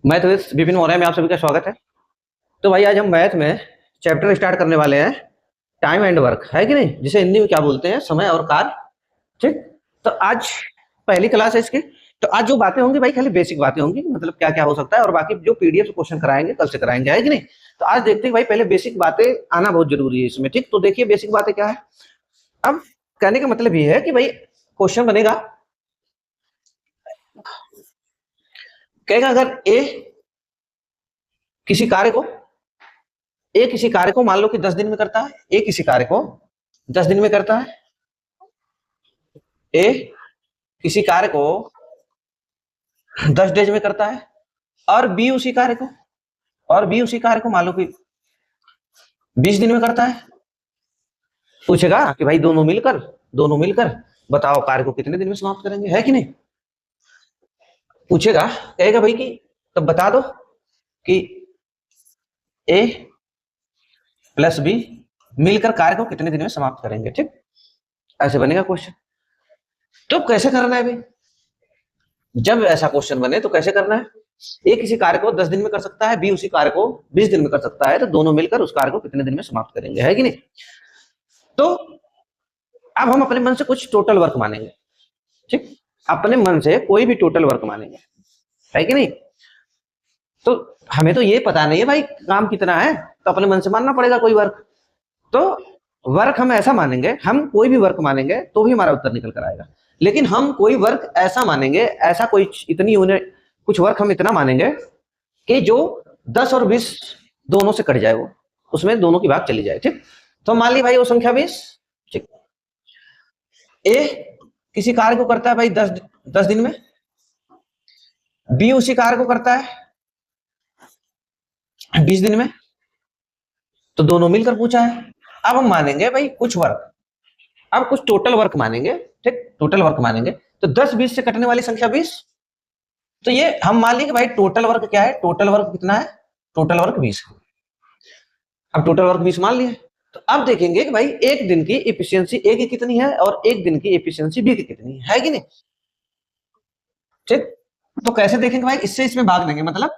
Math with Vipin Maurya में आप सभी का स्वागत है। तो भाई आज हम मैथ में चैप्टर स्टार्ट करने वाले हैं टाइम एंड वर्क, है कि नहीं, जिसे हिंदी में क्या बोलते हैं, समय और कार्य। ठीक। तो आज पहली क्लास है इसकी। तो आज जो बातें होंगी भाई खाली बेसिक बातें होंगी, मतलब क्या क्या हो सकता है, और बाकी जो पीडीएफ क्वेश्चन कराएंगे कल से कराएंगे, है कि नहीं। तो आज देखते हैं भाई, पहले बेसिक बातें आना बहुत जरूरी है इसमें। ठीक, तो देखिए बेसिक बातें क्या है। अब कहने का मतलब ये है कि भाई क्वेश्चन बनेगा, कहेगा अगर किसी कार्य को किसी कार्य को मान लो कि 10 दिन में करता है, किसी कार्य को 10 दिन में करता है, ए किसी कार्य को 10 डेज में करता है, और बी उसी कार्य को मान लो कि 20 दिन में करता है। पूछेगा कि भाई दोनों मिलकर बताओ कार्य को कितने दिन में समाप्त करेंगे, है कि नहीं। पूछेगा, कहेगा भाई कि तब बता दो कि ए प्लस बी मिलकर कार्य को कितने दिन में समाप्त करेंगे। ठीक, ऐसे बनेगा क्वेश्चन। तो कैसे करना है भाई, जब ऐसा क्वेश्चन बने तो कैसे करना है। ए किसी कार्य को 10 दिन में कर सकता है, बी उसी कार्य को 20 दिन में कर सकता है, तो दोनों मिलकर उस कार्य को कितने दिन में समाप्त करेंगे, है कि नहीं। तो अब हम अपने मन से कुछ टोटल वर्क मानेंगे। ठीक, अपने मन से कोई भी टोटल वर्क मानेंगे, है कि नहीं। तो हमें तो ये पता नहीं है भाई काम कितना है, तो अपने मन से मानना पड़ेगा कोई वर्क। तो वर्क हम ऐसा मानेंगे, हम कोई भी वर्क मानेंगे तो भी हमारा उत्तर निकल कर आएगा। लेकिन हम कोई वर्क ऐसा मानेंगे, ऐसा कोई इतनी यूनिट कुछ वर्क हम इतना मानेंगे कि जो 10 और 20 दोनों से कट जाए, वो उसमें दोनों की बात चली जाए। ठीक, तो मान ली भाई वो संख्या 20। ठीक, ए किसी कार्य को करता है भाई 10 दिन में, बी उसी कार्य को करता है 20 दिन में, तो दोनों मिलकर पूछा है। अब हम मानेंगे भाई कुछ वर्क, अब कुछ टोटल वर्क मानेंगे। ठीक, टोटल वर्क मानेंगे तो 10-20 से कटने वाली संख्या 20। तो ये हम मान लेंगे भाई टोटल वर्क क्या है, टोटल वर्क कितना है, टोटल वर्क 20 है। अब टोटल वर्क 20 मान लिए। तो अब देखेंगे कि भाई एक दिन की एफिशिएंसी ए की कितनी है और एक दिन की एफिशिएंसी बी की कितनी है कि नहीं। ठीक, तो कैसे देखेंगे भाई, इससे इसमें भाग देंगे, मतलब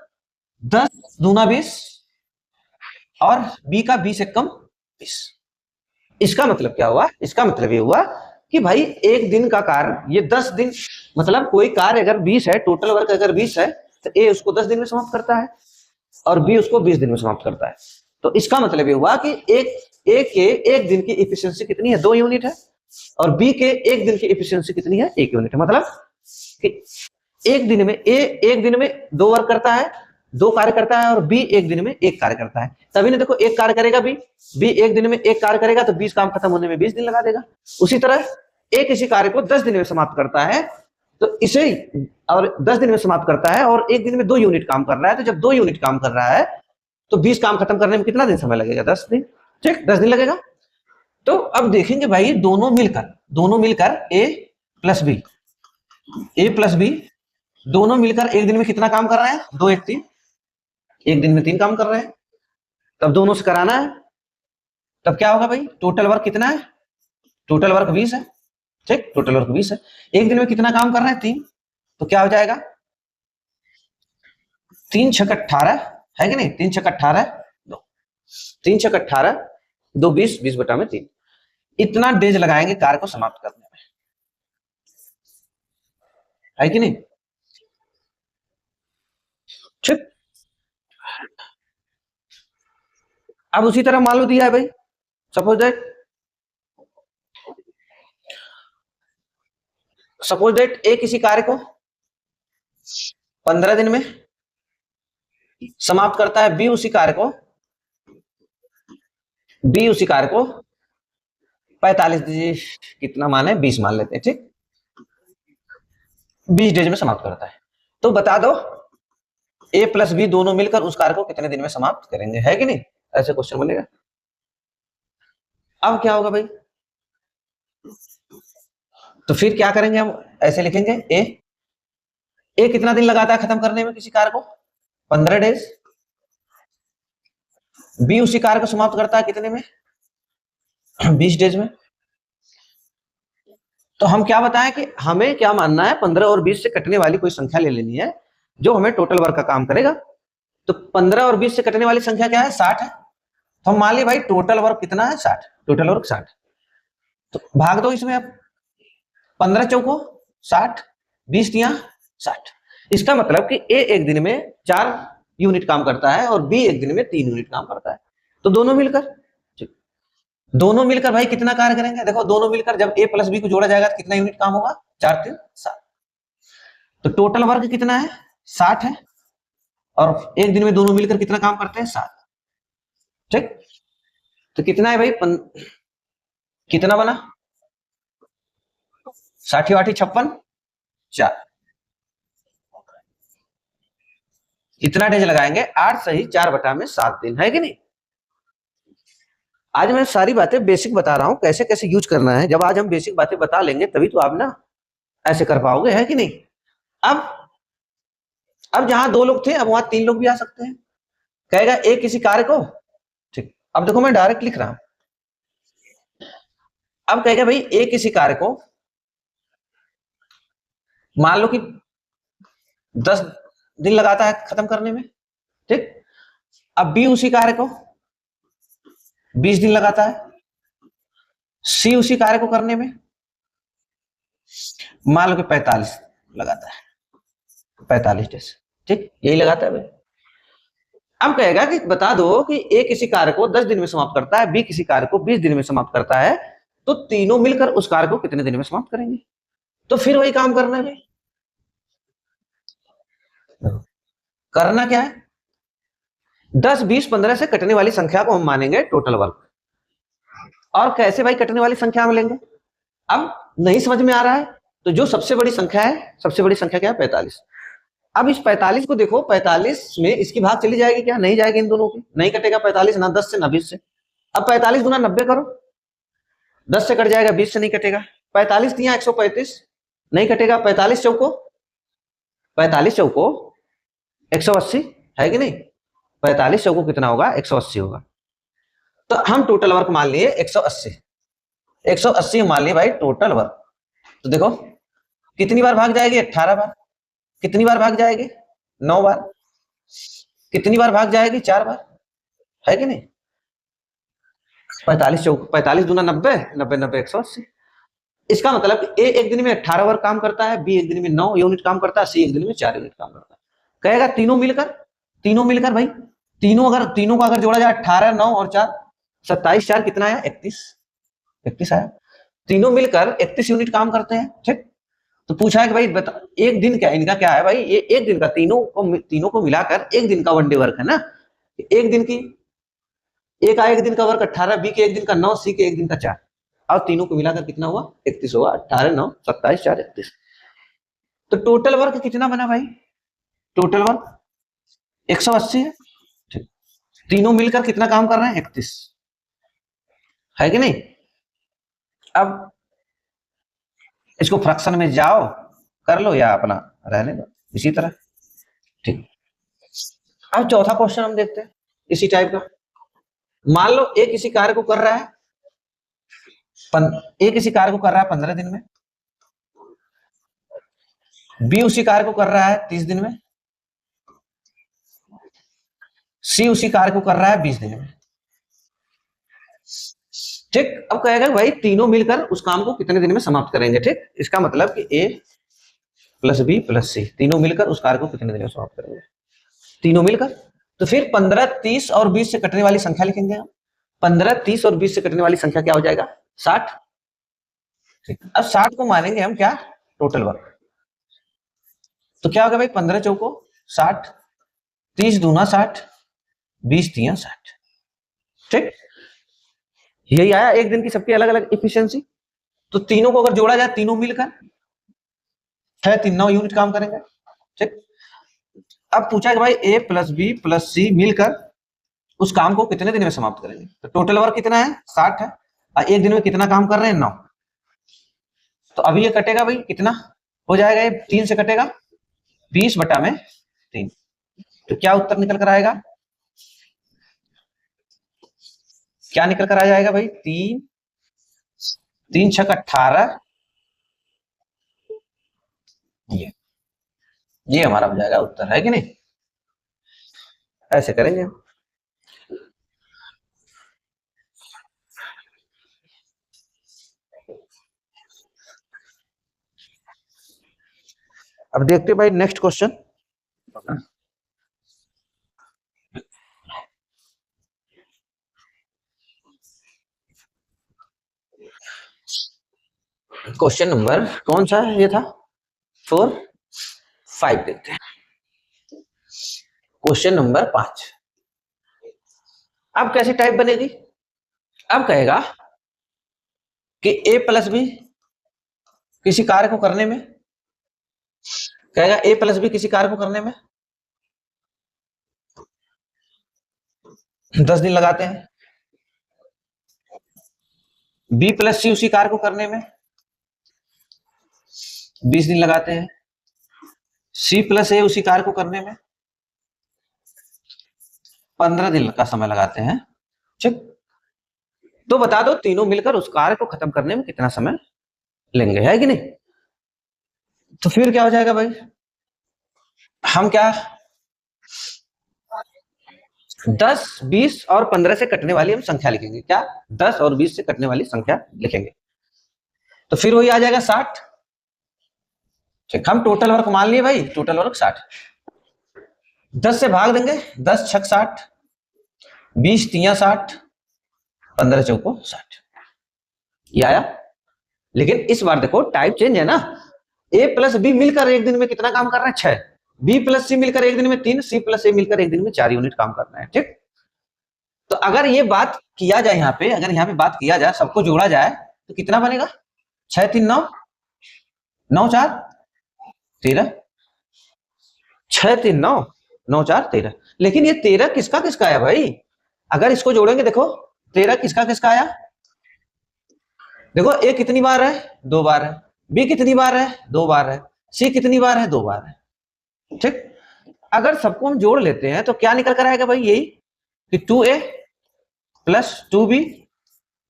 10 दूना 20 और बी का 20 एक कम 20। इसका मतलब क्या हुआ, इसका मतलब ये हुआ कि भाई एक दिन का कार्य, ये 10 दिन, मतलब कोई कार्य अगर 20 है, टोटल वर्क अगर 20 है, तो ए उसको 10 दिन में समाप्त करता है और बी उसको 20 दिन में समाप्त करता है। तो इसका मतलब ये हुआ कि एक दिन की एफिशिएंसी कितनी है, 2 यूनिट है, और बी के एक दिन की एफिशिएंसी कितनी है, 1 यूनिट है। मतलब कि एक दिन में ए एक दिन में 2 वर्क करता है, 2 कार्य करता है, और बी एक दिन में 1 कार्य करता है। तभी ना देखो, एक कार्य करेगा बी एक दिन में 1 कार्य करेगा, तो 20 काम खत्म होने में 20 दिन लगा देगा। उसी तरह ए किसी कार्य को 10 दिन में समाप्त करता है, तो इसे और 10 दिन में समाप्त करता है, और एक दिन में 2 यूनिट काम कर रहा है। तो जब 2 यूनिट काम कर रहा है तो 20 काम खत्म करने में कितना दिन समय लगेगा, 10 दिन। ठीक, 10 दिन लगेगा। तो अब देखेंगे भाई दोनों मिलकर ए प्लस बी दोनों मिलकर एक दिन में कितना काम कर रहे हैं, 2 1 3, एक दिन में 3 काम कर रहे हैं। तब दोनों से कराना है, तब क्या होगा भाई, टोटल वर्क कितना है, टोटल वर्क 20 है। ठीक, टोटल वर्क 20 है, एक दिन में कितना काम कर रहे हैं, 3, तो क्या हो जाएगा 3 छक 18, है कि नहीं, 3 छक 18, 3 छक 18, 2 20, 20 बटा में 3, इतना डेज लगाएंगे कार्य को समाप्त करने में, है कि नहीं। ठीक, अब उसी तरह मान लो दिया है भाई, सपोज दैट ए किसी कार्य को 15 दिन में समाप्त करता है, बी उसी कार्य को 45 कितना माने 20 मान लेते हैं। ठीक, 20 डेज में समाप्त करता है। तो बता दो ए प्लस बी दोनों मिलकर उस कार्य को कितने दिन में समाप्त करेंगे, है कि नहीं। ऐसे क्वेश्चन बनेगा। अब क्या होगा भाई, तो फिर क्या करेंगे, हम ऐसे लिखेंगे ए कितना दिन लगाता है खत्म करने में किसी कार्य को, 15 डेज। बी उसी कार्य को समाप्त करता है कितने में, 20 डेज में। तो हम क्या बताएं कि हमें क्या मानना है, 15 और 20 से कटने वाली कोई संख्या ले लेनी है, जो हमें टोटल वर्क का काम करेगा। तो 15 और 20 से कटने वाली संख्या क्या है? 60 है। तो हम मान ली भाई टोटल वर्क कितना है? 60। Total work 60। तो भाग दो इसमें अब। 15 चौको 60, 20 दिया 60। इसका मतलब कि ए एक दिन में 4 यूनिट काम करता है और बी एक दिन में 3 यूनिट काम करता है। तो दोनों मिलकर, दोनों मिलकर भाई कितना कार्य करेंगे? देखो दोनों मिलकर जब ए प्लस बी को जोड़ा जाएगा तो कितना यूनिट काम होगा? 4 3 7। तो टोटल वर्क कितना है? 60 है। और एक दिन में दोनों मिलकर कितना काम करते हैं? 7। ठीक। तो कितना है भाई? कितना बना? 60 8 56 4। कितना डेज लगाएंगे? 8 सही 4 बटा में 7 दिन, है कि नहीं? आज मैं सारी बातें बेसिक बता रहा हूं, कैसे कैसे यूज करना है। जब आज हम बेसिक बातें बता लेंगे तभी तो आप ना ऐसे कर पाओगे, है कि नहीं? अब अब जहां 2 लोग थे अब वहां 3 लोग भी आ सकते हैं। कहेगा ए किसी कार्य को, ठीक। अब देखो मैं डायरेक्ट लिख रहा हूं। अब कहेगा भाई ए किसी कार्य को मान लो कि 10 दिन लगाता है खत्म करने में, ठीक। अब बी उसी कार्य को 20 दिन लगाता है। सी उसी कार्य को करने में मान लो कि 45 लगाता है, 45 डेज, ठीक। यही लगाता है भाई। अब कहेगा कि बता दो कि ए किसी कार्य को 10 दिन में समाप्त करता है, बी किसी कार्य को 20 दिन में समाप्त करता है, तो तीनों मिलकर उस कार्य को कितने दिन में समाप्त करेंगे? तो फिर वही काम करना है भाई। करना क्या है? 10 20 15 से कटने वाली संख्या को हम मानेंगे टोटल वर्क। और कैसे भाई कटने वाली संख्या में लेंगे? अब नहीं समझ में आ रहा है तो जो सबसे बड़ी संख्या है, सबसे बड़ी संख्या क्या है? 45। अब इस 45 को देखो, 45 में इसकी भाग चली जाएगी क्या? नहीं जाएगी, इन दोनों की नहीं कटेगा 45, ना 10 से ना 20 से। अब 45 गुना 90 करो, 10 से कट जाएगा, 20 से नहीं कटेगा। 45 दिया 135, नहीं कटेगा। 45 चौको 45 चौको 180, है कि नहीं? 45 चौको कितना होगा? 180 होगा। तो हम टोटल वर्क मान लिए 180। 180 मान लिए भाई टोटल वर्क। तो देखो कितनी बार भाग जाएगी? 18 बार। कितनी बार भाग जाएगी? 9 बार। कितनी बार भाग जाएगी? 4 बार, है कि नहीं? 45 चौक 45 दूना 90, 90 90 180। इसका मतलब ए एक दिन में 18 बार काम करता है, बी एक दिन में 9 यूनिट काम करता है, सी एक दिन में 4 यूनिट काम करता है। कहेगा तीनों मिलकर भाई, तीनों को अगर जोड़ा जाए 18 9 और 4 27 4 कितना आया? 31। 31 आया। तीनों मिलकर 31 यूनिट काम करते हैं, ठीक। तो पूछा है कि भाई बता एक दिन क्या इनका क्या है भाई? ये एक दिन का तीनों को मिलाकर एक दिन का वनडे वर्क है ना। एक दिन की ए का एक दिन का वर्क 18, बी के एक दिन का 9, सी के एक दिन का 4। और तीनों को मिलाकर कितना हुआ? 31 हुआ। 18 9 27 4 31। तो टोटल वर्क कितना बना भाई? टोटल वर्क 180 है, ठीक। तीनों मिलकर कितना काम कर रहे हैं? 31, है कि नहीं? अब इसको फ्रैक्शन में जाओ कर लो या अपना रहने दो इसी तरह, ठीक। अब चौथा क्वेश्चन हम देखते हैं इसी टाइप का। मान लो ए किसी कार्य को कर रहा है ए किसी कार्य को कर रहा है 15 दिन में, बी उसी कार्य को कर रहा है 30 दिन में, सी उसी कार्य को कर रहा है 20 दिन में, ठीक। अब कहेगा भाई तीनों मिलकर उस काम को कितने दिन में समाप्त करेंगे, ठीक। इसका मतलब कि ए प्लस बी प्लस सी तीनों मिलकर उस कार्य को कितने दिन में समाप्त करेंगे? तीनों मिलकर। तो फिर 15 30 और 20 से कटने वाली संख्या लिखेंगे हम। 15 30 और 20 से कटने वाली संख्या क्या हो जाएगा? 60। अब 60 को मानेंगे हम क्या? Total work. तो क्या होगा भाई? 15 चौको 60, 30 दूना 60, 20 तिया 60, ठीक। यही आया एक दिन की सबकी अलग अलग इफिशियंसी। तो तीनों को अगर जोड़ा जाए, तीनों मिलकर है 3 9 यूनिट काम करेंगे, ठीक। अब पूछा कि भाई ए प्लस बी प्लस सी मिलकर उस काम को कितने दिन में समाप्त करेंगे? तो टोटल वर्क कितना है? 60 है। और एक दिन में कितना काम कर रहे हैं? 9। तो अभी ये कटेगा भाई, कितना हो जाएगा? ये 3 से कटेगा, 20 बटा में 3। तो क्या उत्तर निकल कर आएगा? क्या निकल कर आ जाएगा भाई? 3 3 6 18, ये ये हमारा हो जाएगा उत्तर, है कि नहीं? ऐसे करेंगे। अब देखते भाई नेक्स्ट क्वेश्चन। क्वेश्चन नंबर कौन सा ये था? 4, 5 देखते हैं। Question number 5। अब कैसी टाइप बनेगी? अब कहेगा कि a प्लस बी किसी कार्य को करने में, कहेगा a प्लस बी किसी कार्य को करने में 10 दिन लगाते हैं, b प्लस सी उसी कार्य को करने में 20 दिन लगाते हैं, c प्लस ए उसी कार्य को करने में 15 दिन का समय लगाते हैं। ठीक, तो बता दो तीनों मिलकर उस कार्य को खत्म करने में कितना समय लेंगे, है कि नहीं? तो फिर क्या हो जाएगा भाई? हम क्या 10, 20 और 15 से कटने वाली हम संख्या लिखेंगे। क्या 10 और 20 से कटने वाली संख्या लिखेंगे, तो फिर वही आ जाएगा 60। ठीक, हम टोटल वर्क मान लिए भाई, टोटल वर्क 60। 10 से भाग देंगे, 10 छक 60, 20 तिया 60, 15 चौको 60। ये आया। लेकिन इस बार देखो टाइप चेंज है ना, ए प्लस बी मिलकर एक दिन में कितना काम कर रहा है? 6। बी प्लस सी मिलकर एक दिन में 3, सी प्लस ए मिलकर एक दिन में 4 यूनिट काम करना है। ठीक, तो अगर ये बात किया जाए यहाँ पे, अगर यहाँ पे बात किया जाए, सबको जोड़ा जाए तो कितना बनेगा? 6 3 9, 9 4 13, 6 3 9, 9 4 13। लेकिन ये 13 किसका किसका आया भाई? अगर इसको जोड़ेंगे देखो 13 किसका किसका आया? देखो ए कितनी बार है? 2 बार है। बी कितनी बार है? 2 बार है। सी कितनी बार है? 2 बार है। ठीक, अगर सबको हम जोड़ लेते हैं तो क्या निकल कर आएगा भाई? यही कि 2a plus 2b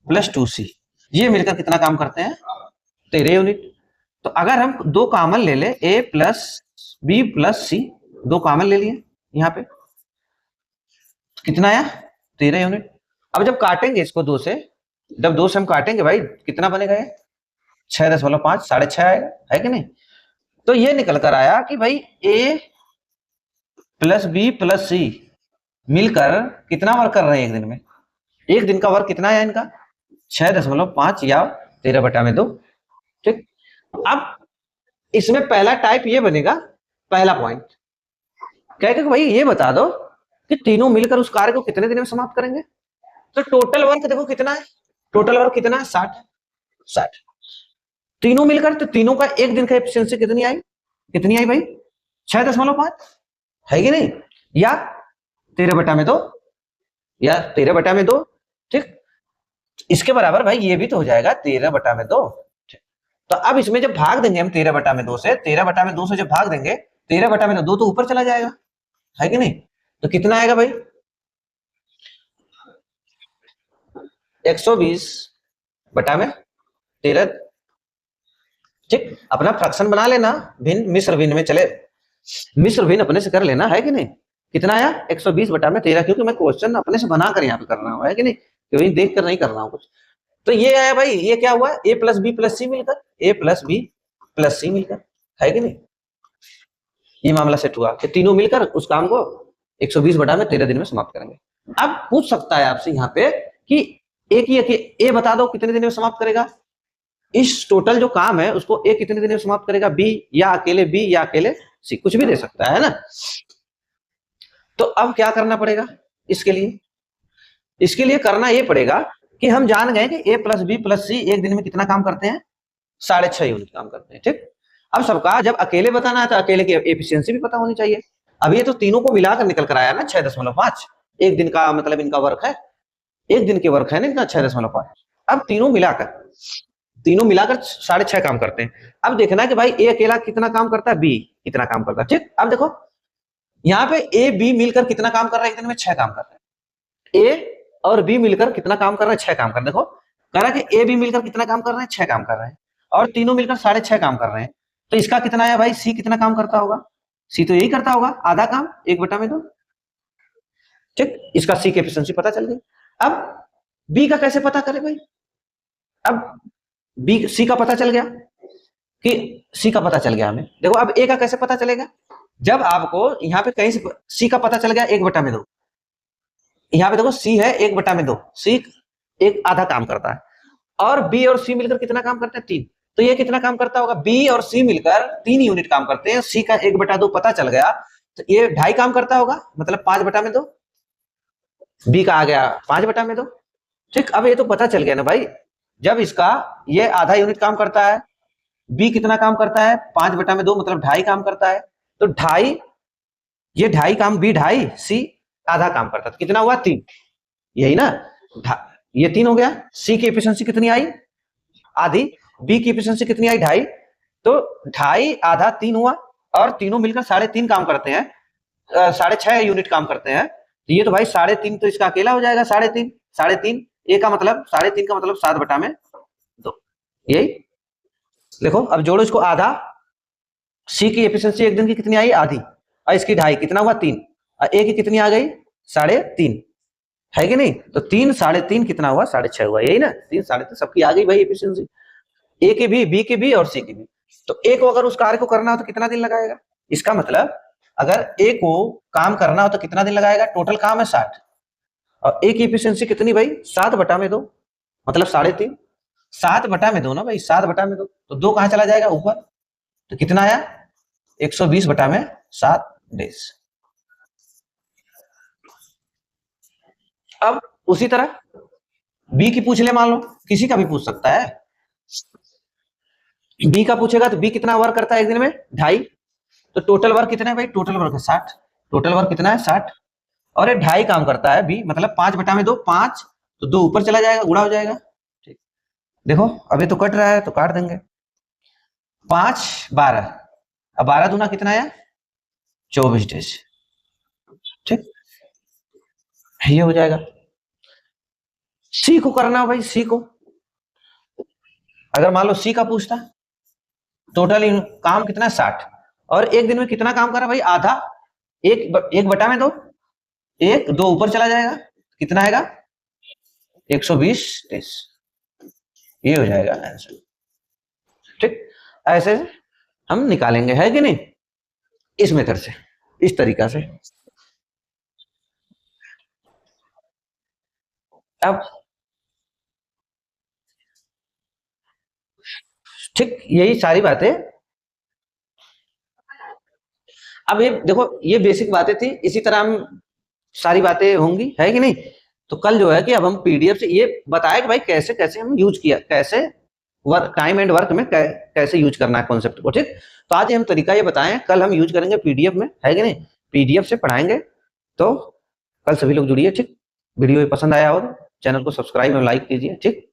plus 2c, ये मिलकर कितना काम करते हैं? 13 यूनिट। तो अगर हम दो कॉमन ले ले, a प्लस बी प्लस सी, दो कॉमन ले लिए यहाँ पे, तो कितना आया? 13 यूनिट। अब जब काटेंगे इसको 2 से, जब 2 से हम काटेंगे भाई कितना बनेगा? ये 6.5, 6.5 आएगा, है कि नहीं? तो ये निकल कर आया कि भाई a प्लस बी प्लस सी मिलकर कितना वर्क कर रहे हैं एक दिन में? एक दिन का वर्क कितना है इनका? 6.5 या 13/2। ठीक, अब इसमें पहला टाइप ये बनेगा, पहला पॉइंट कहेगा कि भाई ये बता दो कि तीनों मिलकर उस कार्य को कितने दिन में समाप्त करेंगे। तो टोटल वर्क देखो कितना है? टोटल वर्क कितना है? 60। तीनों मिलकर, तो तीनों का एक दिन का एफिशिएंसी कितनी आई? कितनी आई भाई? 6.5, है कि नहीं? या 13/2, या 13/2। ठीक, इसके बराबर भाई ये भी तो हो जाएगा 13/2। तो अब इसमें जब भाग देंगे हम 13/2 से, 13/2 से जब भाग देंगे, 13/2 तो ऊपर चला जाएगा, है कि नहीं? तो कितना आएगा भाई? 120/13। ठीक, अपना फ्रैक्शन बना लेना, भिन्न मिश्र भिन्न में चले, मिश्र भिन्न अपने से कर लेना, है कि नहीं? कितना आया? 120/13, क्योंकि मैं क्वेश्चन अपने से बनाकर यहाँ पे कर रहा हूँ, है कि नहीं? क्योंकि देख कर नहीं कर रहा हूँ कुछ। तो ये आया भाई, ये क्या हुआ? ए प्लस बी प्लस सी मिलकर, ए प्लस बी प्लस सी मिलकर, है कि नहीं? ये मामला सेट हुआ कि तीनों मिलकर उस काम को 120/13 दिन में समाप्त करेंगे। अब पूछ सकता है आपसे यहाँ पे कि एक ही ए बता दो कितने दिन में समाप्त करेगा? इस टोटल जो काम है उसको ए कितने दिन में समाप्त करेगा? बी या अकेले बी या अकेले सी, कुछ भी दे सकता है ना। तो अब क्या करना पड़ेगा इसके लिए? इसके लिए करना ये पड़ेगा कि हम जान गए कि ए प्लस बी प्लस सी एक दिन में कितना काम करते हैं? 6.5 यूनिट काम करते हैं। ठीक, अब सबका जब अकेले बताना है तो अकेले की एफिशिएंसी भी पता होनी चाहिए। अब ये तो तीनों को मिलाकर निकल कर आया ना 6.5, एक दिन का मतलब इनका वर्क है, एक दिन के वर्क है ना इनका 6.5। अब तीनों मिलाकर 6.5 काम करते हैं। अब देखना है कि भाई ए अकेला कितना काम करता है, बी कितना काम करता है। ठीक, अब देखो यहाँ पे ए बी मिलकर कितना काम कर रहा है? एक दिन में 6 काम कर रहे हैं। ए और बी मिलकर कितना काम कर रहा है? 6 काम कर रहे हैं। देखो कह रहा है कि ए बी मिलकर कितना काम कर रहे हैं? 6 काम कर रहे हैं, और तीनों मिलकर 6.5 काम कर रहे हैं। तो इसका कितना है भाई? सी कितना काम करता होगा? सी तो यही करता होगा आधा काम 1/2। ठीक, इसका सी की एफिशिएंसी पता चल गई। अब बी का कैसे पता करें भाई? अब बी सी का पता चल गया कि सी का पता चल गया हमें। देखो अब ए का कैसे पता चलेगा? जब आपको यहाँ पे कहीं से सी का पता चल गया 1/2, यहाँ पे देखो सी है 1/2, सी एक आधा काम करता है और बी और सी मिलकर कितना काम करते हैं? 3। तो ये कितना काम करता होगा? बी और सी मिलकर 3 यूनिट काम करते हैं, सी का 1/2 पता चल गया तो ये 2.5 काम करता होगा, मतलब 5/2। बी का आ गया 5/2। ठीक, अब ये तो पता चल गया ना भाई, जब इसका ये आधा यूनिट काम करता है, बी कितना काम करता है? 5/2, मतलब 2.5 काम करता है। तो 2.5, ये 2.5 काम, बी 2.5, सी आधा काम करता है, तो कितना हुआ? 3। यही ना, ये 3 हो गया। सी की एफिशिएंसी कितनी आई? आधी। बी की एफिशिएंसी कितनी आई? 2.5। तो 2.5 आधा 3 हुआ और तीनों मिलकर 3.5 काम करते हैं, 6.5 यूनिट काम करते हैं। तो ये तो भाई 3.5 तो इसका अकेला हो जाएगा। 3.5 3.5 ए का मतलब 3.5 का मतलब 7/2। यही देखो, अब जोड़ो इसको। आधा, सी की एफिशिएंसी एक दिन की कितनी आई? आधी। और इसकी 2.5, कितना हुआ? 3। और ए की कितनी आ गई? 3.5, है कि नहीं? तो 3 3.5 कितना हुआ? 6.5 हुआ। यही ना, 3 3.5 सबकी आ गई भाई एफिशिएंसी, ए की भी, बी की भी और सी की भी। तो ए को अगर उस कार्य को करना हो तो कितना दिन लगाएगा? इसका मतलब अगर ए को काम करना हो तो कितना दिन लगाएगा? टोटल काम है 60 और ए की एफिशिएंसी कितनी भाई? 7/2, मतलब 3.5। 7/2 ना भाई, 7/2। तो 2 कहां चला जाएगा? ऊपर। तो कितना आया? 120/7 डेज। अब उसी तरह बी की पूछ ले, मान लो, किसी का भी पूछ सकता है। बी का पूछेगा तो बी कितना वर्क करता है एक दिन में? 2.5। तो टोटल वर्क कितना है भाई? टोटल वर्क है 60। टोटल वर्क कितना है? 60। और ये 2.5 काम करता है बी, मतलब 5/2, 5। तो 2 ऊपर चला जाएगा, गुणा हो जाएगा। ठीक, देखो अभी तो कट रहा है तो काट देंगे। 5 12, अब 12 दूना कितना आया? 24 डेज। ठीक, ये हो जाएगा। सी को करना भाई, सी को अगर मान लो सी का पूछता, टोटल काम कितना है? 60। और एक दिन में कितना काम करा भाई? आधा। 1/2, 2 ऊपर चला जाएगा, कितना आएगा? 120 डेज। ये हो जाएगा आंसर। ठीक, ऐसे हम निकालेंगे, है कि नहीं? इस मेथड से, इस तरीका से। अब ठीक, यही सारी बातें। अब ये देखो, ये बेसिक बातें थी, इसी तरह हम सारी बातें होंगी, है कि नहीं? तो कल जो है कि अब हम पीडीएफ से ये बताया कि भाई कैसे कैसे हम यूज किया, कैसे वर्क, टाइम एंड वर्क में कैसे यूज करना है कॉन्सेप्ट को। ठीक, तो आज हम तरीका ये बताएं, कल हम यूज करेंगे पीडीएफ में, है कि नहीं? पीडीएफ से पढ़ाएंगे। तो कल सभी लोग जुड़िए। ठीक, वीडियो पसंद आया हो तो चैनल को सब्सक्राइब और लाइक कीजिए। ठीक।